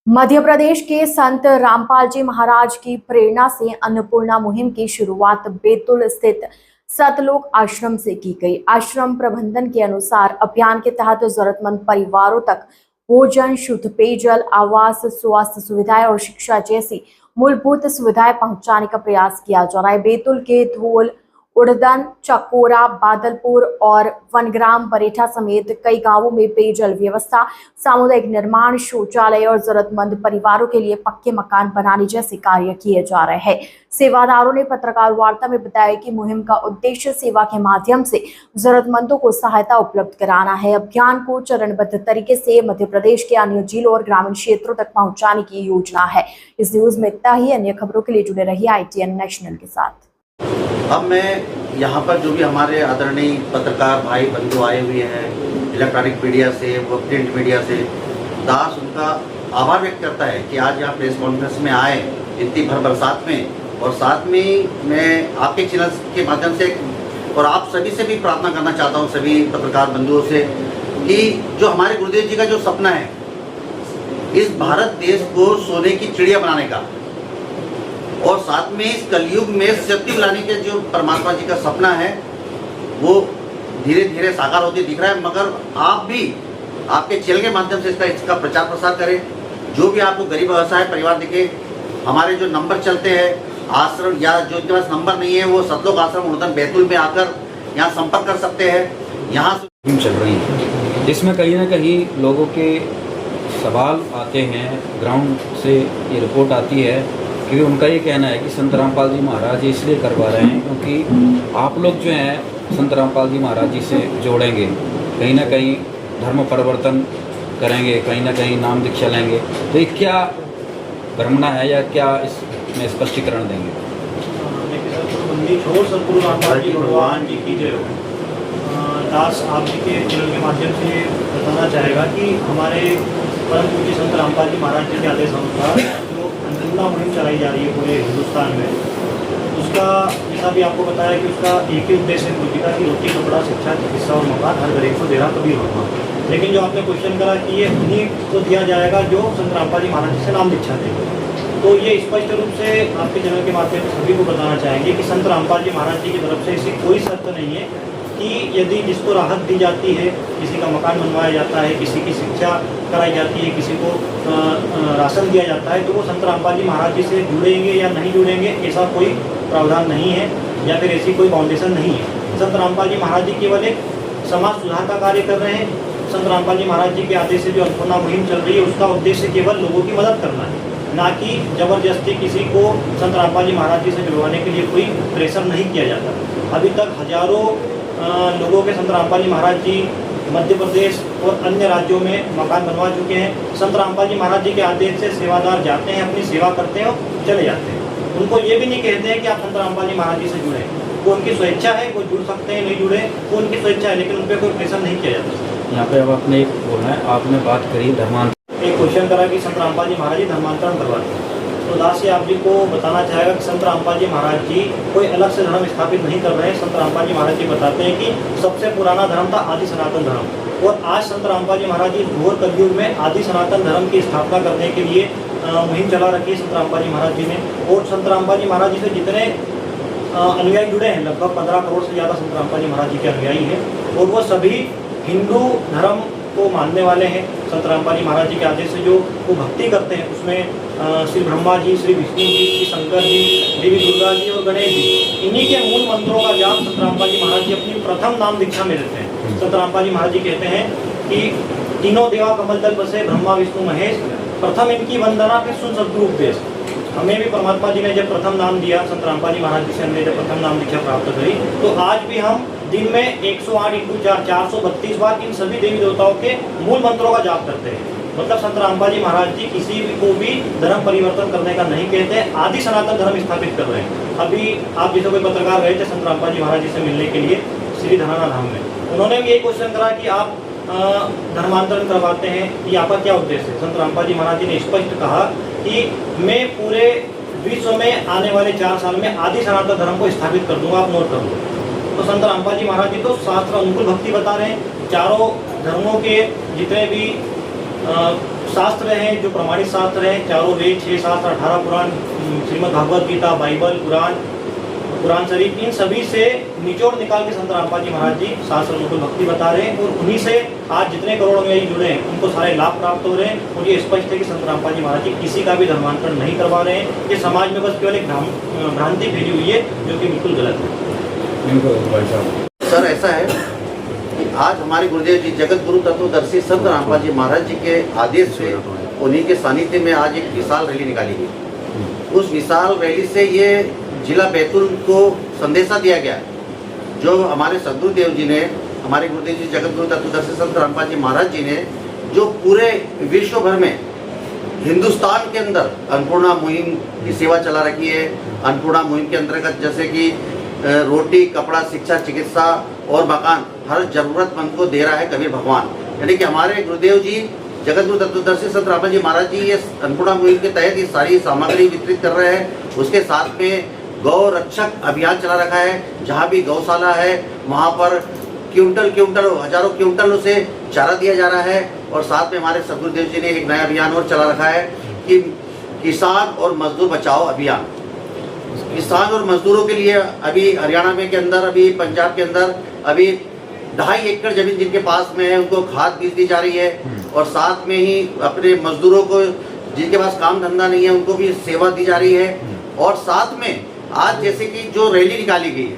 मध्य प्रदेश के संत रामपाल जी महाराज की प्रेरणा से अन्नपूर्णा मुहिम की शुरुआत बैतूल स्थित सतलोक आश्रम से की गई। आश्रम प्रबंधन के अनुसार अभियान के तहत जरूरतमंद परिवारों तक भोजन, शुद्ध पेयजल, आवास, स्वास्थ्य सुविधाएं और शिक्षा जैसी मूलभूत सुविधाएं पहुंचाने का प्रयास किया जा रहा है। बैतूल के धोल, उड़दन, चकोरा, बादलपुर और वनग्राम बरेठा समेत कई गांवों में पेयजल व्यवस्था, सामुदायिक निर्माण, शौचालय और जरूरतमंद परिवारों के लिए पक्के मकान बनाने जैसे कार्य किए जा रहे हैं। सेवादारों ने पत्रकार वार्ता में बताया कि मुहिम का उद्देश्य सेवा के माध्यम से जरूरतमंदों को सहायता उपलब्ध कराना है। अभियान को चरणबद्ध तरीके से मध्य प्रदेश के अन्य जिलों और ग्रामीण क्षेत्रों तक पहुंचाने की योजना है। इस न्यूज में इतना ही। अन्य खबरों के लिए जुड़े रहिए ITN नेशनल के साथ। अब मैं यहाँ पर जो भी हमारे आदरणीय पत्रकार भाई बंधु आए हुए हैं इलेक्ट्रॉनिक मीडिया से, वो प्रिंट मीडिया से, दास उनका आभार व्यक्त करता है कि आज यहाँ प्रेस कॉन्फ्रेंस में आए इतनी भर बरसात में। और साथ में मैं आपके चैनल के माध्यम से और आप सभी से भी प्रार्थना करना चाहता हूँ, सभी पत्रकार बंधुओं से, कि जो हमारे गुरुदेव जी का जो सपना है इस भारत देश को सोने की चिड़िया बनाने का, और साथ में इस कलयुग में सत्य लाने के जो परमात्मा जी का सपना है वो धीरे धीरे साकार होते दिख रहा है। मगर आप भी आपके चैनल के माध्यम से इसका प्रचार प्रसार करें। जो भी आपको गरीब व्यवसाय परिवार दिखे, हमारे जो नंबर चलते हैं आश्रम, या जो इनके पास नंबर नहीं है वो सतलोक आश्रम उड़दन बैतूल में आकर यहाँ संपर्क कर सकते हैं। यहाँ चल रही है जिसमें कहीं ना कहीं लोगों के सवाल आते हैं, ग्राउंड से ये रिपोर्ट आती है कि उनका ये कहना है कि संत रामपाल जी महाराज जी इसलिए करवा रहे हैं क्योंकि आप लोग जो हैं संत रामपाल जी महाराज जी से जोड़ेंगे, कहीं ना कहीं धर्म परिवर्तन करेंगे, कहीं ना कहीं नाम दीक्षा लेंगे। तो ये क्या भ्रमना है या क्या इसमें स्पष्टीकरण देंगे? सतगुरु रामपाल जी भगवान जी की जय हो। दास आप जी के चैनल के माध्यम से बताना चाहेगा कि हमारे परम पूज्य संत रामपाल जी महाराज जी के आदेश अनुसार जो अन्नपूर्णा मुहिम चलाई जा रही है पूरे हिंदुस्तान में, उसका जैसा भी आपको बताया कि उसका एक ही उद्देश्य है पूजिका की रोटी, कपड़ा, शिक्षा, चिकित्सा और मकान हर गरीब को देना कभी होगा। लेकिन जो आपने क्वेश्चन करा कि ये उन्हीं को दिया जाएगा जो संत रामपाल जी महाराज जी से नाम दीक्षा देंगे, तो ये स्पष्ट रूप से आपके चैनल के माध्यम से सभी को बताना चाहेंगे कि संत रामपाल जी महाराज जी की तरफ से ऐसी कोई शर्त नहीं है कि यदि जिसको राहत दी जाती है, किसी का मकान बनवाया जाता है, किसी की शिक्षा कराई जाती है, किसी को राशन दिया जाता है, तो वो संत रामपाल जी महाराज जी से जुड़ेंगे या नहीं जुड़ेंगे, ऐसा कोई प्रावधान नहीं है या फिर ऐसी कोई बाउंडेशन नहीं है। संत रामपाल जी महाराज जी केवल एक समाज सुधार का कार्य कर रहे हैं। संत रामपाल जी महाराज जी के आदेश से जो अन्नपूर्णा मुहिम चल रही है उसका उद्देश्य केवल लोगों की मदद करना है, ना कि जबरदस्ती किसी को संत रामपाल जी महाराज जी से जुड़वाने के लिए कोई प्रेशर नहीं किया जाता। अभी तक हजारों लोगों के संत रामपाल जी महाराज जी मध्य प्रदेश और अन्य राज्यों में मकान बनवा चुके हैं। संत रामपाल जी महाराज जी के आदेश से सेवादार जाते हैं, अपनी सेवा करते हैं और चले जाते हैं। उनको ये भी नहीं कहते हैं कि आप संत रामपाल जी महाराज जी से जुड़े, वो उनकी स्वेच्छा है, वो जुड़ सकते हैं, नहीं जुड़े वो उनकी स्वेच्छा है, लेकिन उन पर कोई प्रेशर नहीं किया जाता। यहाँ पे अब आपने एक बोलना है, आपने बात करी धर्मांतरण, एक क्वेश्चन करा कि संत रामपाल जी महाराज जी धर्मांतरण करवाते हैं, तो दास जी आप जी को बताना चाहेगा कि संत रामपाल जी महाराज जी कोई अलग से धर्म स्थापित नहीं कर रहे हैं। संत रामपाल जी महाराज जी बताते हैं कि सबसे पुराना धर्म था आदि सनातन धर्म, और आज संत रामपाल जी महाराज जी घोर कलयुग में आदि सनातन धर्म की स्थापना करने के लिए मुहिम चला रखी है संत रामपाल जी महाराज जी ने। और संत रामपाल जी महाराज जी से जितने अनुयायी जुड़े हैं, लगभग 15 करोड़ से ज़्यादा संत रामपाल जी महाराज जी के अनुयायी हैं, और वो सभी हिंदू धर्म को मानने वाले हैं। संत रामपाल जी महाराज जी के आदेश से जो वो भक्ति करते हैं उसमें श्री ब्रह्मा जी, श्री विष्णु जी, श्री शंकर जी, देवी दुर्गा जी और गणेश जी, इन्हीं के मूल मंत्रों का जाप संत रामपाल जी महाराज जी अपनी प्रथम नाम दीक्षा में देते हैं। संत रामपाल जी महाराज जी कहते हैं कि तीनों देवा कमल दल बसे ब्रह्मा विष्णु महेश, प्रथम इनकी वंदना फिर सुन सद्गुरु उपदेश। हमें भी परमात्मा जी ने जब प्रथम नाम दिया, संत रामपाल जी महाराज जी से हमने जब प्रथम नाम दीक्षा प्राप्त करी, तो आज भी हम दिन में 108 × 4 432 बार इन सभी देवी देवताओं के मूल मंत्रों का जाप करते हैं। मतलब संत रामपाल जी महाराज जी किसी को भी धर्म परिवर्तन करने का नहीं कहते, आदि सनातन धर्म स्थापित कर रहे हैं। अभी आप जैसे कोई पत्रकार गए थे संत रामपाल जी महाराज जी से मिलने के लिए श्री धनाना धाम में, उन्होंने भी यही क्वेश्चन करा कि आप धर्मांतरण करवाते हैं, ये आपका क्या उद्देश्य है? संत रामपाल जी महाराज जी ने स्पष्ट कहा कि मैं पूरे विश्व में आने वाले 4 साल में आदि सनातन धर्म को स्थापित कर दूंगा, आप नोट कर लो। तो संत रामपाल जी महाराज जी तो शास्त्र अनुकूल भक्ति बता रहे हैं। चारों धर्मों के जितने भी शास्त्र हैं, जो प्रमाणित शास्त्र हैं, चारों वेद, 6 शास्त्र, 18 पुराण, श्रीमद् भागवत गीता, बाइबल, कुरान शरीफ, इन सभी से निचोड़ निकाल के संत रामपाल जी महाराज जी शास्त्र लोगों को भक्ति बता रहे हैं और उन्हीं से आज जितने करोड़ अनुयायी जुड़े हैं उनको सारे लाभ प्राप्त हो रहे हैं। और ये स्पष्ट है कि संत रामपाल जी महाराज जी किसी का भी धर्मांतरण नहीं करवा रहे हैं। ये समाज में बस केवल एक भ्रांति फैली हुई है जो कि बिल्कुल गलत है। सर ऐसा है कि आज हमारे गुरुदेव जी जगत गुरु तत्वदर्शी संत रामपाल जी महाराज जी के आदेश से उन्हीं के सानिध्य में आज एक विशाल रैली निकाली गई। उस विशाल रैली से ये जिला बैतूल को संदेशा दिया गया जो हमारे सदगुरुदेव जी ने, हमारे गुरुदेव जी जगत गुरु तत्वदर्शी संत रामपाल जी महाराज जी ने जो पूरे विश्व भर में हिंदुस्तान के अंदर अन्नपूर्णा मुहिम की सेवा चला रखी है। अन्नपूर्णा मुहिम के अंतर्गत जैसे कि रोटी, कपड़ा, शिक्षा, चिकित्सा और मकान हर जरूरतमंद को दे रहा है कबीर भगवान। यानी कि हमारे गुरुदेव जी जगत गुरु तत्वदर्शी संत रामपाल जी महाराज जी ये अन्नपूर्णा मुहिम के तहत ये सारी सामग्री वितरित कर रहे हैं। उसके साथ में गौ रक्षक अभियान चला रखा है। जहाँ भी गौशाला है वहाँ पर क्विंटल हजारों क्विंटलों से चारा दिया जा रहा है। और साथ में हमारे सदगुरुदेव जी ने एक नया अभियान और चला रखा है कि किसान और मजदूर बचाओ अभियान। किसान और मजदूरों के लिए अभी हरियाणा में के अंदर, अभी पंजाब के अंदर अभी 2.5 एकड़ जमीन जिनके पास में है उनको खाद बीज दी जा रही है। और साथ में ही अपने मजदूरों को जिनके पास काम धंधा नहीं है उनको भी सेवा दी जा रही है। और साथ में आज जैसे कि जो रैली निकाली गई है,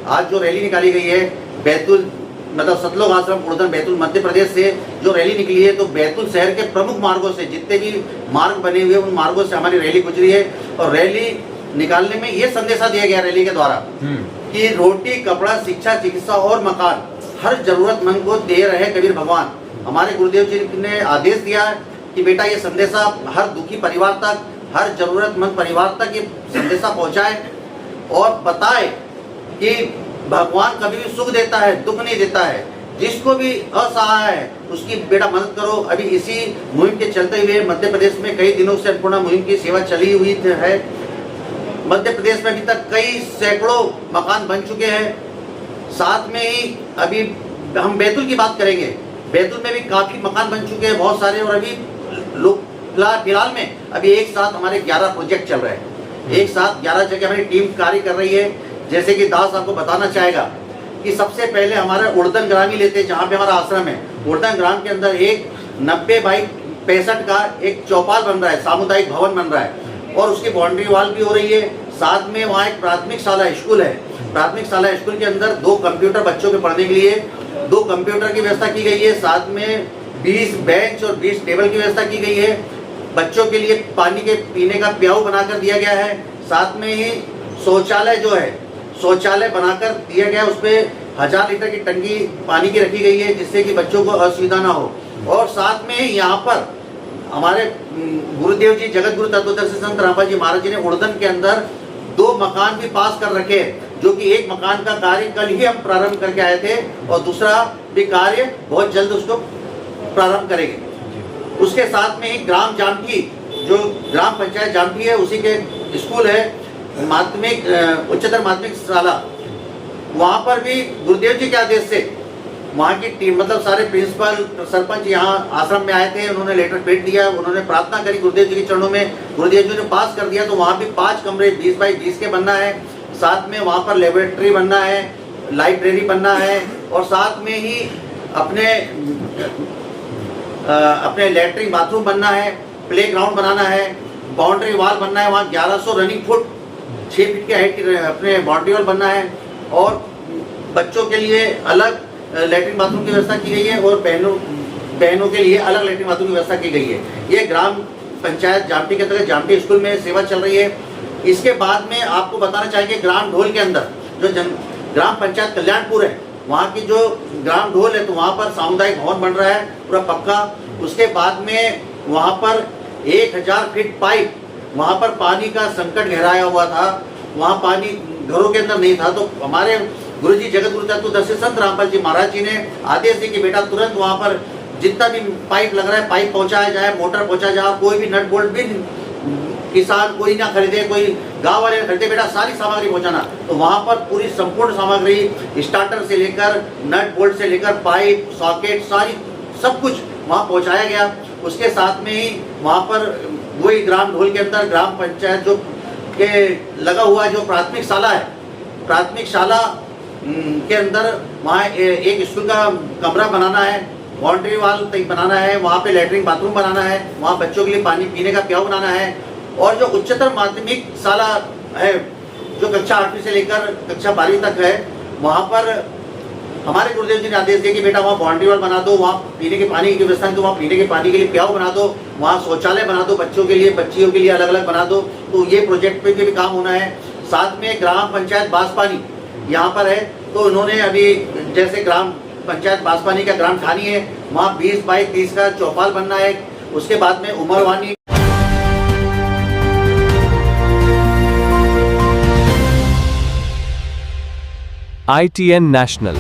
आज जो रैली निकाली गई है बैतूल मतलब सतलोक आश्रम उड़दन बैतूल मध्य प्रदेश से जो रैली निकली है, तो बैतूल शहर के प्रमुख मार्गों से जितने भी मार्ग बने हुए उन मार्गों से हमारी रैली गुजरी है। और रैली निकालने में ये संदेशा दिया गया रैली के द्वारा कि रोटी, कपड़ा, शिक्षा, चिकित्सा और मकान हर जरूरतमंद को दे रहे कबीर भगवान। हमारे गुरुदेव जी ने आदेश दिया कि बेटा ये संदेशा हर दुखी परिवार तक, हर जरूरतमंद परिवार तक ये संदेशा पहुंचाए और बताए कि भगवान कभी भी सुख देता है, दुख नहीं देता है। जिसको भी असहाय है उसकी बेटा मदद करो। अभी इसी मुहिम के चलते हुए मध्य प्रदेश में कई दिनों से अन्नपूर्णा मुहिम की सेवा चली हुई है। मध्य प्रदेश में अभी तक कई सैकड़ों मकान बन चुके हैं। साथ में ही अभी हम बैतूल की बात करेंगे, बैतूल में भी काफ़ी मकान बन चुके हैं बहुत सारे। और अभी लोग फिलहाल में अभी एक साथ हमारे 11 प्रोजेक्ट चल रहे हैं। एक साथ 11 जगह हमारी टीम कार्य कर रही है। जैसे कि दास आपको बताना चाहेगा कि सबसे पहले हमारा उड़दन ग्राम ही लेते हैं जहाँ पे हमारा आश्रम है। उड़दन ग्राम के अंदर एक 90x65 का एक चौपाल बन रहा है, सामुदायिक भवन बन रहा है और उसकी बाउंड्री वॉल भी हो रही है। साथ में वहाँ एक प्राथमिक शाला स्कूल है। प्राथमिक शाला स्कूल के अंदर 2 कंप्यूटर बच्चों के पढ़ने के लिए 2 कंप्यूटर की व्यवस्था की गई है। साथ में 20 बेंच और 20 टेबल की व्यवस्था की गई है। बच्चों के लिए पानी के पीने का प्याऊ बनाकर दिया गया है। साथ में ही शौचालय जो है, शौचालय बनाकर दिया गया, उस पर 1000 लीटर की टंकी पानी की रखी गई है जिससे कि बच्चों को असुविधा ना हो। और साथ में यहाँ पर हमारे गुरुदेव जी जगत गुरु तत्वदर्शी संत रामपाल जी महाराज जी ने उड़दन के अंदर 2 मकान भी पास कर रखे हैं, जो कि एक मकान का कार्य कल ही हम प्रारंभ करके आए थे और दूसरा भी कार्य बहुत जल्द उसको प्रारंभ करेंगे। उसके साथ में ही ग्राम जामठी, जो ग्राम पंचायत जामठी है, उसी के स्कूल है माध्यमिक उच्चतर माध्यमिक शाला, वहाँ पर भी गुरुदेव जी के आदेश से वहाँ की टीम मतलब सारे प्रिंसिपल सरपंच यहाँ आश्रम में आए थे। उन्होंने लेटर भेज दिया, उन्होंने प्रार्थना करी गुरुदेव जी के चरणों में, गुरुदेव जी ने पास कर दिया। तो वहाँ भी 5 कमरे 20x20 के बनना है। साथ में वहाँ पर लेबोरेटरी बनना है, लाइब्रेरी बनना है और साथ में ही अपने लैट्रिन बाथरूम बनना है, प्ले ग्राउंड बनाना है, बाउंड्री वॉल बनना है। वहाँ 1100 रनिंग फुट 6 फीट के हाइट की अपने बाउंड्री वॉल बनना है और बच्चों के लिए अलग लैट्रिन बाथरूम की व्यवस्था की गई है और बहनों के लिए अलग लैट्रिन बाथरूम की व्यवस्था की गई है। ये ग्राम पंचायत जामठी के तहत जामठी स्कूल में सेवा चल रही है। इसके बाद में आपको बताना चाहेंगे ग्राम ढोल के अंदर जो ग्राम पंचायत कल्याणपुर है, वहाँ की जो ग्राम ढोल है तो वहाँ पर सामुदायिक भवन बन रहा है पूरा पक्का। उसके बाद में वहाँ पर 1000 फीट पाइप, वहाँ पर पानी का संकट गहराया हुआ था, वहाँ पानी घरों के अंदर नहीं था। तो हमारे गुरु जी जगत गुरु तत्वदर्शी संत रामपाल जी महाराज जी ने आदेश दिए कि बेटा तुरंत वहाँ पर जितना भी पाइप लग रहा है पाइप पहुँचाया जाए, मोटर पहुँचाया जाए। कोई भी नट बोल्ट भी किसान कोई ना खरीदे, कोई गांव वाले ना खरीदे, बेटा सारी सामग्री पहुँचाना। तो वहाँ पर पूरी संपूर्ण सामग्री स्टार्टर से लेकर नट बोल्ट से लेकर पाइप सॉकेट सारी सब कुछ वहाँ पहुँचाया गया। उसके साथ में ही वहाँ पर वही ग्राम ढोल के अंदर ग्राम पंचायत जो के लगा हुआ जो प्राथमिक शाला है, प्राथमिक शाला के अंदर वहाँ एक स्कूल का कमरा बनाना है, बाउंड्री वाल बनाना है, वहाँ पे लैट्रिन बाथरूम बनाना है, वहाँ बच्चों के लिए पानी पीने का प्याऊ बनाना है। और जो उच्चतर माध्यमिक शाला है जो कक्षा 8वीं से लेकर कक्षा 12वीं तक है, वहाँ पर हमारे गुरुदेव जी ने आदेश दिया कि बेटा वहाँ बाउंड्री वाल बना दो, वहाँ पीने के पानी की व्यवस्था, तो वहाँ पीने के पानी के लिए प्याऊ बना दो, वहाँ शौचालय बना दो, बच्चों के लिए बच्चियों के लिए अलग अलग बना दो। तो ये प्रोजेक्ट पे भी काम होना है। साथ में ग्राम पंचायत बांसपानी यहाँ पर है, तो उन्होंने अभी जैसे ग्राम पंचायत बांसपानी का ग्राम ठानी है, वहाँ 20 बाई 30 का चौपाल बनना है। उसके बाद में उमरवानी ITN National